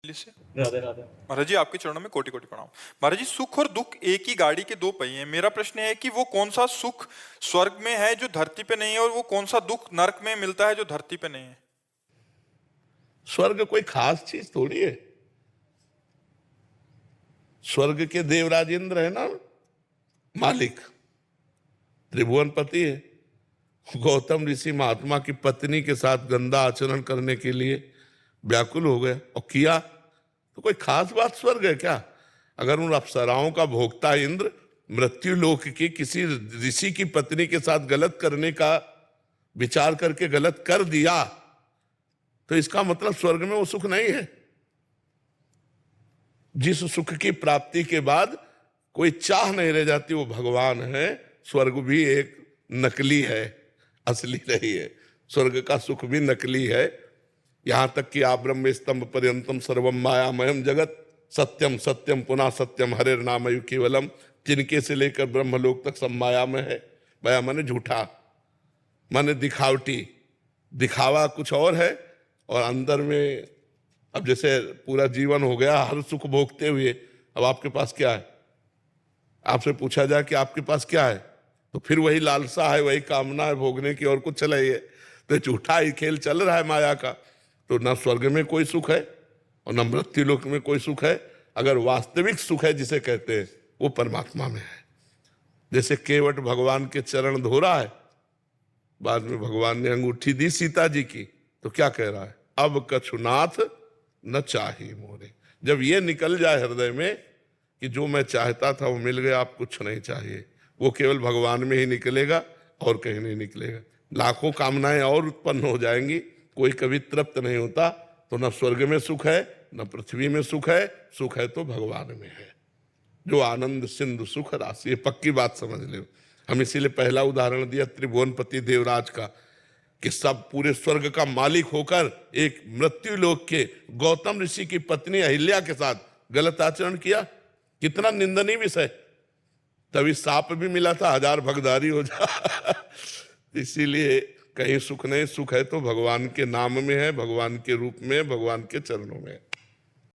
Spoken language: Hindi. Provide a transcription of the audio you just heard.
से राधे राधे। महाराज जी, आपके चरणों में कोटि कोटि प्रणाम। महाराज जी, सुख और दुख एक ही गाड़ी के दो पहिए हैं। मेरा प्रश्न है कि वो कौन सा सुख स्वर्ग में है जो धरती पे नहीं है, और वो कौन सा दुख नरक में मिलता है जो धरती पे नहीं है? स्वर्ग कोई खास चीज थोड़ी है। स्वर्ग के देवराज इंद्र है ना मालिक, त्रिभुवनपति है। गौतम ऋषि महात्मा की पत्नी के साथ गंदा आचरण करने के लिए व्याकुल हो गए और किया, तो कोई खास बात स्वर्ग है क्या? अगर उन अप्सराओं का भोक्ता इंद्र मृत्यु लोक की किसी ऋषि की पत्नी के साथ गलत करने का विचार करके गलत कर दिया, तो इसका मतलब स्वर्ग में वो सुख नहीं है। जिस सुख की प्राप्ति के बाद कोई चाह नहीं रह जाती, वो भगवान है। स्वर्ग भी एक नकली है, असली नहीं है। स्वर्ग का सुख भी नकली है। यहां तक कि आप ब्रह्म स्तंभ पर्यंतम सर्वम मायामयम जगत सत्यम सत्यम पुनः सत्यम हरेर नामयु केवलम, तिनके से लेकर ब्रह्मलोक तक सब माया में है। माया माने झूठा, माने दिखावटी। दिखावा कुछ और है और अंदर में, अब जैसे पूरा जीवन हो गया हर सुख भोगते हुए, अब आपके पास क्या है? आपसे पूछा जाए कि आपके पास क्या है, तो फिर वही लालसा है, वही कामना है भोगने की, और कुछ चला ही है। तो झूठा ही खेल चल रहा है माया का। तो ना स्वर्ग में कोई सुख है और न मृत्यु लोक में कोई सुख है। अगर वास्तविक सुख है जिसे कहते हैं, वो परमात्मा में है। जैसे केवट भगवान के चरण धो रहा है, बाद में भगवान ने अंगूठी दी सीता जी की, तो क्या कह रहा है? अब कछुनाथ न चाही मोरे। जब ये निकल जाए हृदय में कि जो मैं चाहता था वो मिल गया, आप कुछ नहीं चाहिए, वो केवल भगवान में ही निकलेगा और कहीं नहीं निकलेगा। लाखों कामनाएं और उत्पन्न हो जाएंगी, कोई कभी तृप्त नहीं होता। तो न स्वर्ग में सुख है न पृथ्वी में सुख है। सुख है तो भगवान में है, जो आनंद सिंधु सुख राशि। ये पक्की बात समझ ले। हम इसीलिए पहला उदाहरण दिया त्रिभुवनपति देवराज का, कि सब पूरे स्वर्ग का मालिक होकर एक मृत्यु लोक के गौतम ऋषि की पत्नी अहिल्या के साथ गलत आचरण किया। कितना निंदनीय विषय। तभी साप भी मिला था, 1000 भगदारी हो जा। इसीलिए कहीं सुख नहीं, सुख है तो भगवान के नाम में है, भगवान के रूप में, भगवान के चरणों में है।